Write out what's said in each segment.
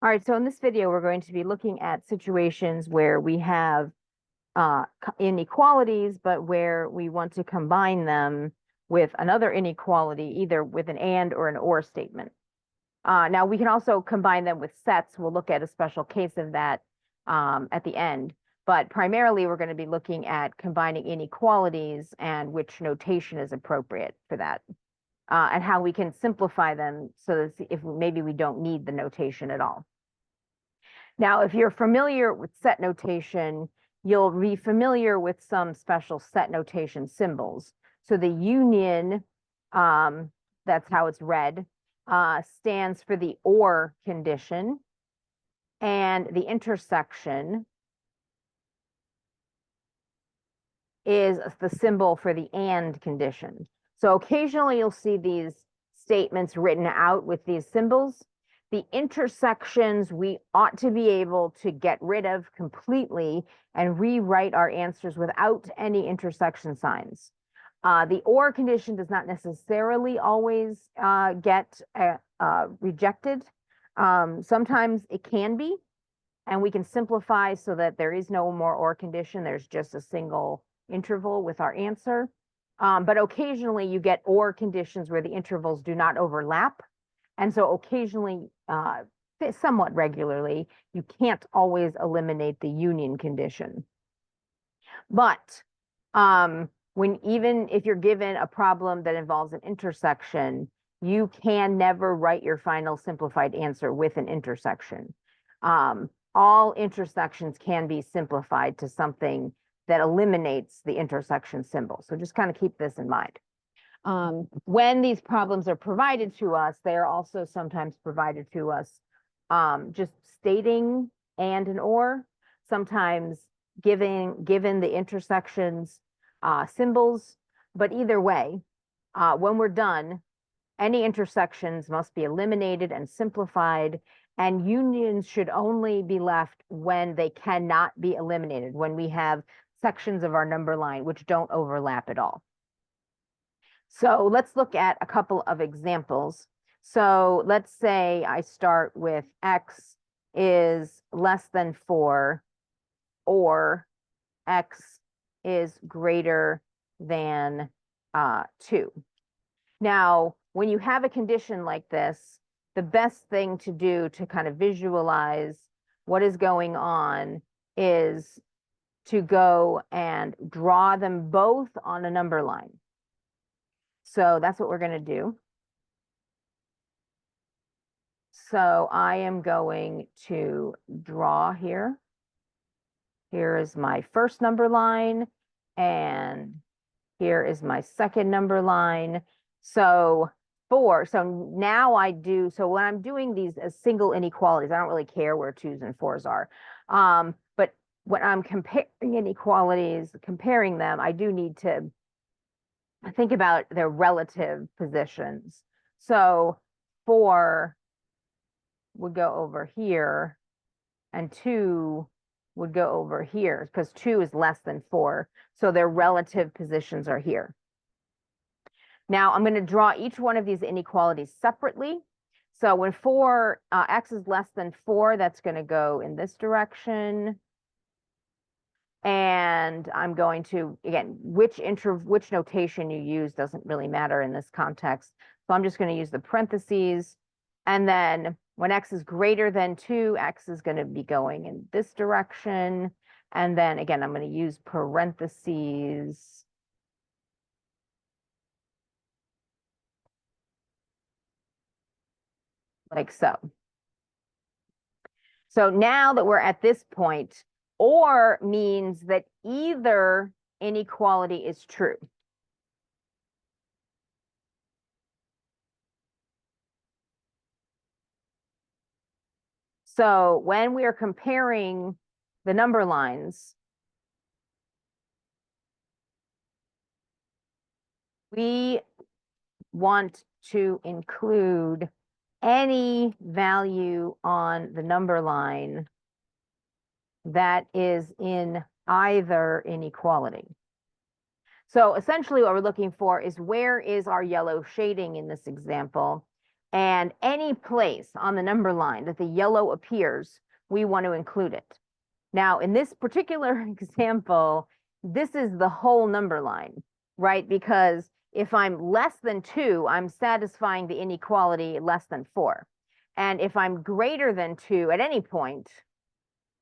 All right, so in this video, we're going to be looking at situations where we have inequalities, but where we want to combine them with another inequality, either with an and or an or statement. Now, we can also combine them with sets. We'll look at a special case of that at the end. But primarily, we're going to be looking at combining inequalities and which notation is appropriate for that. And how we can simplify them so that if maybe we don't need the notation at all. Now, if you're familiar with set notation, you'll be familiar with some special set notation symbols. So the union, that's how it's read, stands for the or condition, and the intersection is the symbol for the and condition. So occasionally you'll see these statements written out with these symbols. The intersections we ought to be able to get rid of completely and rewrite our answers without any intersection signs. The or condition does not necessarily always get rejected. Sometimes it can be, and we can simplify so that there is no more or condition. There's just a single interval with our answer. But occasionally you get or conditions where the intervals do not overlap. And so occasionally, somewhat regularly, you can't always eliminate the union condition. But even if you're given a problem that involves an intersection, you can never write your final simplified answer with an intersection. All intersections can be simplified to something that eliminates the intersection symbol. So just kind of keep this in mind. When these problems are provided to us, they are also sometimes provided to us just stating and an or, sometimes given the intersections symbols, but either way, when we're done, any intersections must be eliminated and simplified, and unions should only be left when they cannot be eliminated, when we have sections of our number line which don't overlap at all. So let's look at a couple of examples. So let's say I start with x is less than 4 or x is greater than 2. Now, when you have a condition like this, the best thing to do to kind of visualize what is going on is to go and draw them both on a number line. So that's what we're going to do. So I am going to draw here. Here is my first number line, and here is my second number line. So 4. So now so when I'm doing these as single inequalities, I don't really care where 2s and 4s are. But when I'm comparing inequalities, comparing them, I do need to think about their relative positions. So 4 would go over here, and 2 would go over here, because 2 is less than 4. So their relative positions are here. Now I'm going to draw each one of these inequalities separately. So when x is less than 4, that's going to go in this direction. And I'm going to, again, which notation you use doesn't really matter in this context. So I'm just going to use the parentheses. And then when x is greater than 2, x is going to be going in this direction. And then again, I'm going to use parentheses. Like so. So now that we're at this point, or means that either inequality is true. So when we are comparing the number lines, we want to include any value on the number line that is in either inequality. So essentially what we're looking for is, where is our yellow shading in this example? And any place on the number line that the yellow appears, we want to include it. Now, in this particular example, this is the whole number line, right? Because if I'm less than 2, I'm satisfying the inequality less than 4. And if I'm greater than 2 at any point,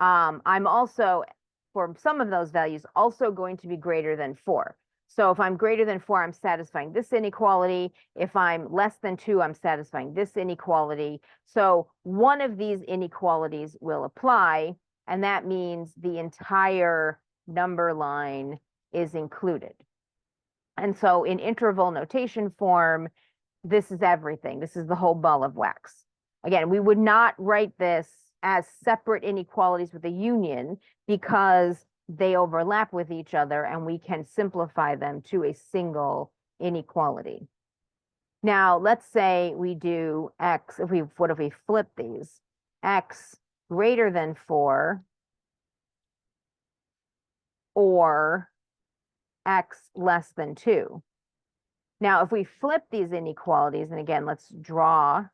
I'm also, for some of those values, also going to be greater than 4. So if I'm greater than 4, I'm satisfying this inequality. If I'm less than 2, I'm satisfying this inequality. So one of these inequalities will apply, and that means the entire number line is included. And so in interval notation form, this is everything. This is the whole ball of wax. Again, we would not write this as separate inequalities with a union because they overlap with each other and we can simplify them to a single inequality. Now, let's say we do x, what if we flip these? X greater than 4 or x less than 2. Now, if we flip these inequalities, and again, let's draw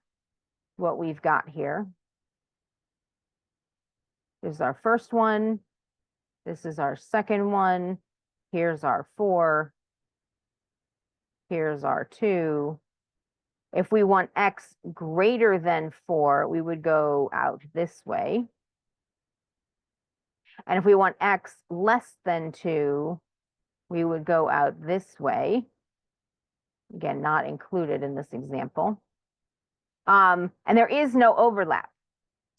what we've got here. This is our first one. This is our second one. Here's our 4. Here's our 2. If we want x greater than 4, we would go out this way. And if we want x less than 2, we would go out this way. Again, not included in this example. And there is no overlap.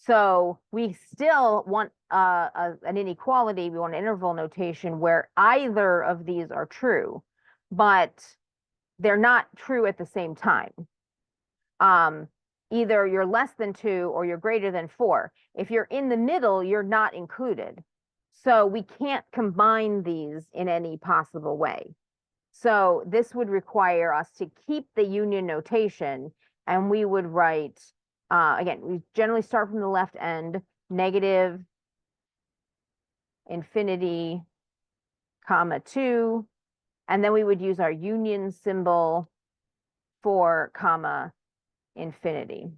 So we still want an inequality, we want an interval notation where either of these are true, but they're not true at the same time. Either you're less than 2 or you're greater than 4. If you're in the middle, you're not included. So we can't combine these in any possible way. So this would require us to keep the union notation, and we would write, again, we generally start from the left end, negative infinity, comma 2, and then we would use our union symbol for comma infinity.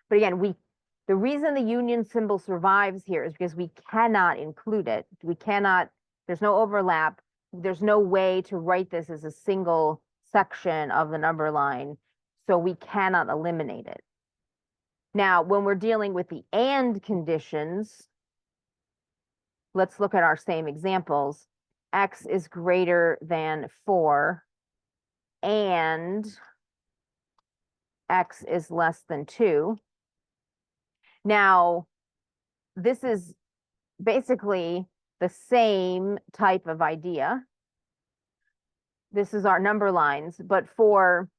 But again, the reason the union symbol survives here is because we cannot include it. We cannot, there's no overlap. There's no way to write this as a single section of the number line, so we cannot eliminate it. Now, when we're dealing with the and conditions, let's look at our same examples. X is greater than 4 and X is less than 2. Now, this is basically the same type of idea. This is our number lines, but for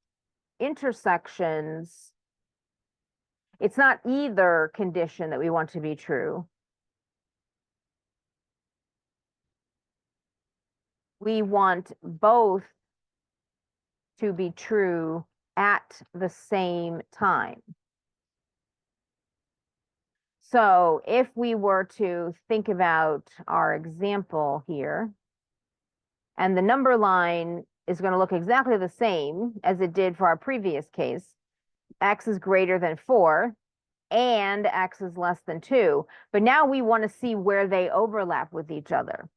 intersections, it's not either condition that we want to be true. We want both to be true at the same time. So if we were to think about our example here, and the number line is going to look exactly the same as it did for our previous case, x is greater than 4 and x is less than 2. But now we want to see where they overlap with each other.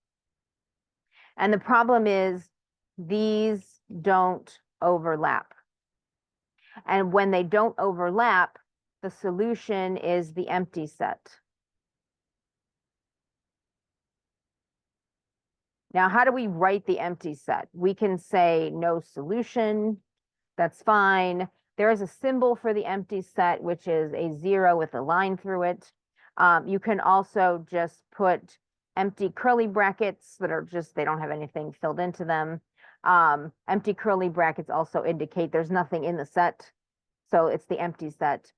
And the problem is these don't overlap. And when they don't overlap, the solution is the empty set. Now, how do we write the empty set? We can say no solution. That's fine. There is a symbol for the empty set, which is a 0 with a line through it. You can also just put empty curly brackets that are just, they don't have anything filled into them. Empty curly brackets also indicate there's nothing in the set. So it's the empty set.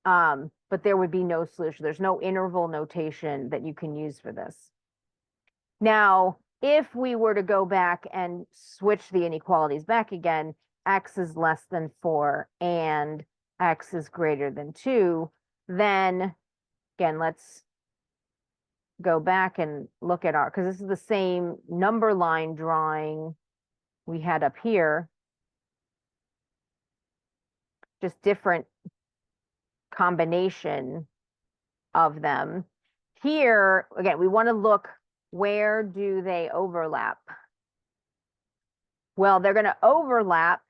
But there would be no solution. There's no interval notation that you can use for this. Now, if we were to go back and switch the inequalities back again, x is less than 4 and x is greater than 2, then again, let's go back and look at our, because this is the same number line drawing we had up here. just different combination of them. Here, again, we want to look, where do they overlap? Well, they're going to overlap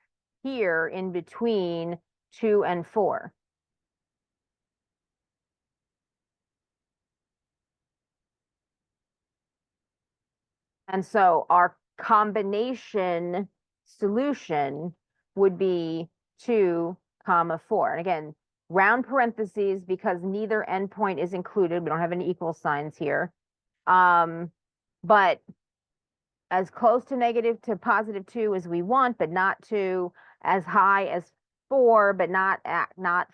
here in between 2 and 4. And so our combination solution would be 2, 4. And again, round parentheses because neither endpoint is included. We don't have any equal signs here. But as close to negative to positive 2 as we want, but not to as high as 4, but not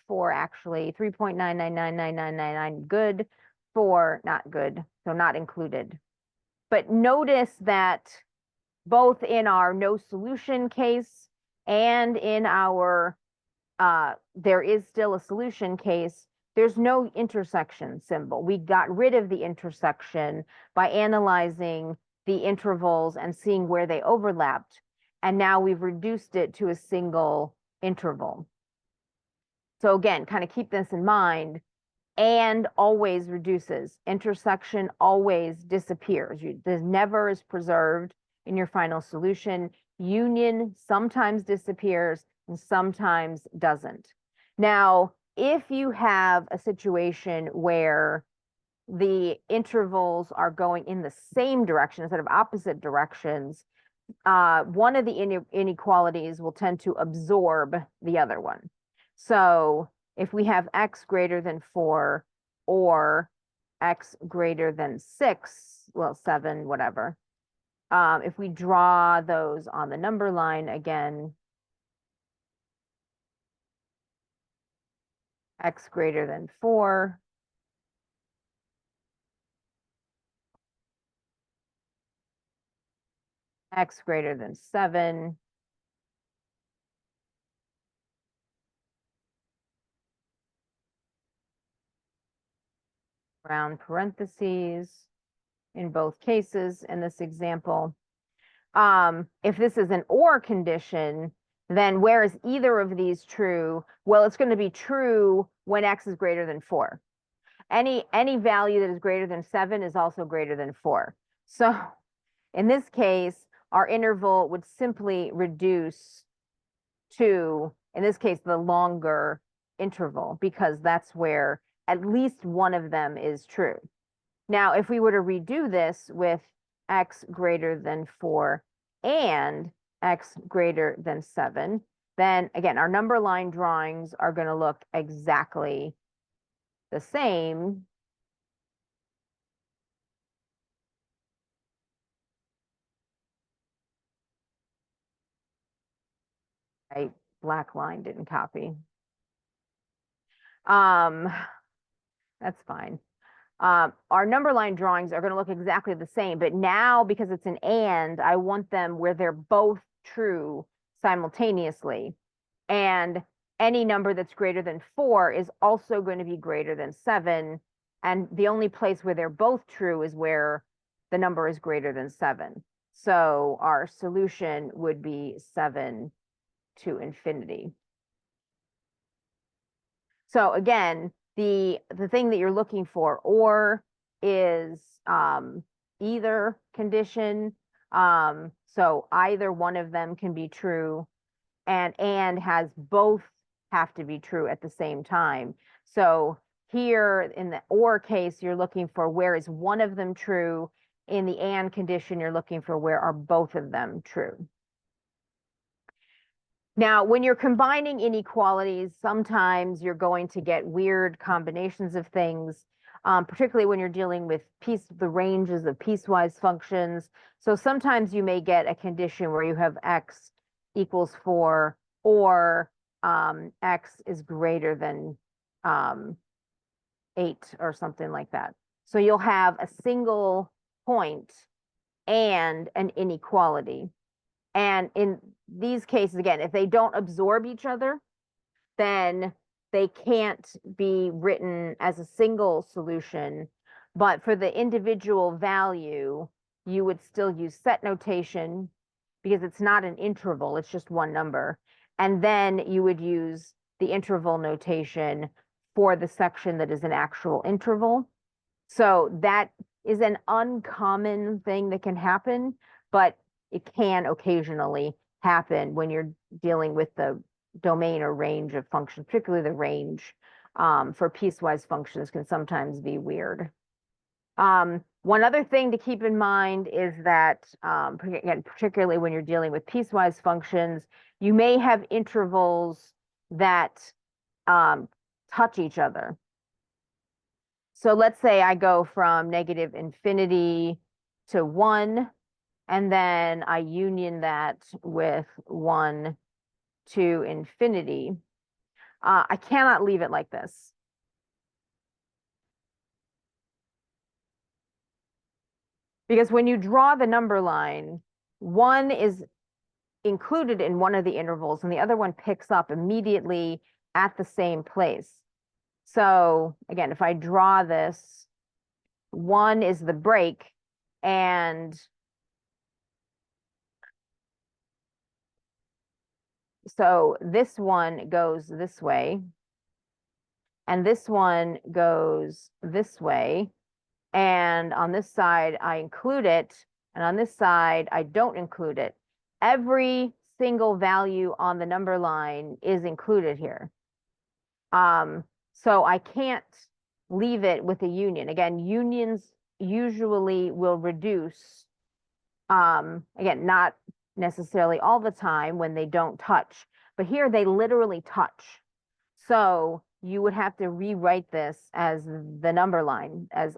4 actually. 3.9999999 good, 4 not good, so not included. But notice that both in our no solution case and in our there is still a solution case, there's no intersection symbol. We got rid of the intersection by analyzing the intervals and seeing where they overlapped. And now we've reduced it to a single interval. So again, kind of keep this in mind. And always reduces. Intersection always disappears. This never is preserved in your final solution. Union sometimes disappears and sometimes doesn't. Now, if you have a situation where the intervals are going in the same direction instead of opposite directions, one of the inequalities will tend to absorb the other one. So if we have x greater than 4 or x greater than 6, well, 7, whatever, if we draw those on the number line again, x greater than 4, x greater than 7, round parentheses in both cases in this example. If this is an or condition, then where is either of these true? Well, it's going to be true when x is greater than 4. Any value that is greater than 7 is also greater than 4. So in this case, our interval would simply reduce to, in this case, the longer interval, because that's where at least one of them is true. Now, if we were to redo this with x greater than 4 and x greater than 7, then again, our number line drawings are going to look exactly the same. Right, black line didn't copy. That's fine. Our number line drawings are going to look exactly the same, but now because it's an and, I want them where they're both true simultaneously. And any number that's greater than 4 is also going to be greater than 7. And the only place where they're both true is where the number is greater than 7. So our solution would be 7 to infinity. So again, the thing that you're looking for, or is either condition. So either one of them can be true, and has both have to be true at the same time. So here in the or case, you're looking for where is one of them true. In the and condition, you're looking for where are both of them true. Now, when you're combining inequalities, sometimes you're going to get weird combinations of things, particularly when you're dealing with the ranges of piecewise functions. So sometimes you may get a condition where you have x equals 4 or x is greater than 8 or something like that. So you'll have a single point and an inequality. And in these cases, again, if they don't absorb each other, then they can't be written as a single solution. But for the individual value, you would still use set notation because it's not an interval, it's just one number. And then you would use the interval notation for the section that is an actual interval. So that is an uncommon thing that can happen, but it can occasionally happen when you're dealing with the domain or range of functions, particularly the range for piecewise functions can sometimes be weird. One other thing to keep in mind is that, again, particularly when you're dealing with piecewise functions, you may have intervals that touch each other. So let's say I go from negative infinity to 1, and then I union that with 1 to infinity. I cannot leave it like this. Because when you draw the number line, 1 is included in one of the intervals and the other one picks up immediately at the same place. So again, if I draw this, 1 is the break, and so this one goes this way, and this one goes this way, and on this side I include it, and on this side I don't include it. Every single value on the number line is included here. So I can't leave it with a union. Again, unions usually will reduce, again, not necessarily all the time when they don't touch, but here they literally touch. So you would have to rewrite this as the number line, as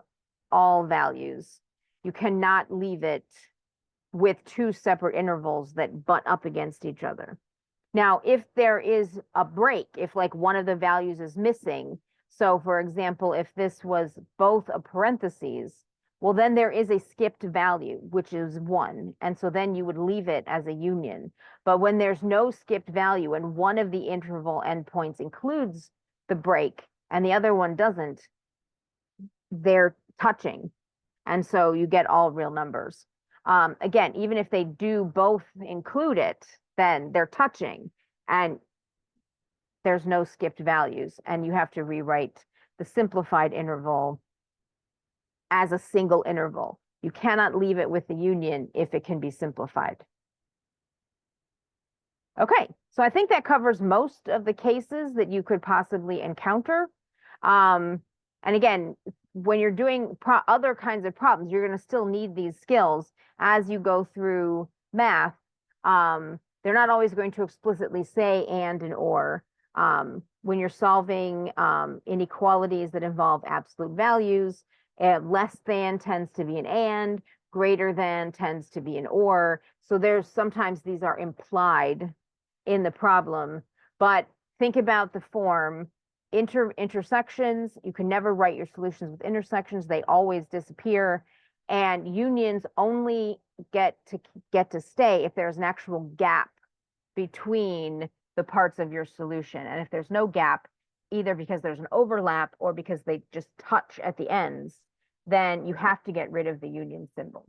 all values. You cannot leave it with two separate intervals that butt up against each other. Now, if there is a break, if like one of the values is missing, so for example, if this was both a parentheses, well, then there is a skipped value, which is 1. And so then you would leave it as a union. But when there's no skipped value and one of the interval endpoints includes the break and the other one doesn't, they're touching. And so you get all real numbers. Again, even if they do both include it, then they're touching and there's no skipped values, and you have to rewrite the simplified interval as a single interval. You cannot leave it with the union if it can be simplified. Okay, so I think that covers most of the cases that you could possibly encounter. And again, when you're doing other kinds of problems, you're going to still need these skills as you go through math. They're not always going to explicitly say and or. When you're solving inequalities that involve absolute values, less than tends to be an and, greater than tends to be an or. So there's sometimes these are implied in the problem, but think about the form intersections. You can never write your solutions with intersections. They always disappear. And unions only get to stay if there's an actual gap between the parts of your solution. And if there's no gap, either because there's an overlap or because they just touch at the ends, then you have to get rid of the union symbol.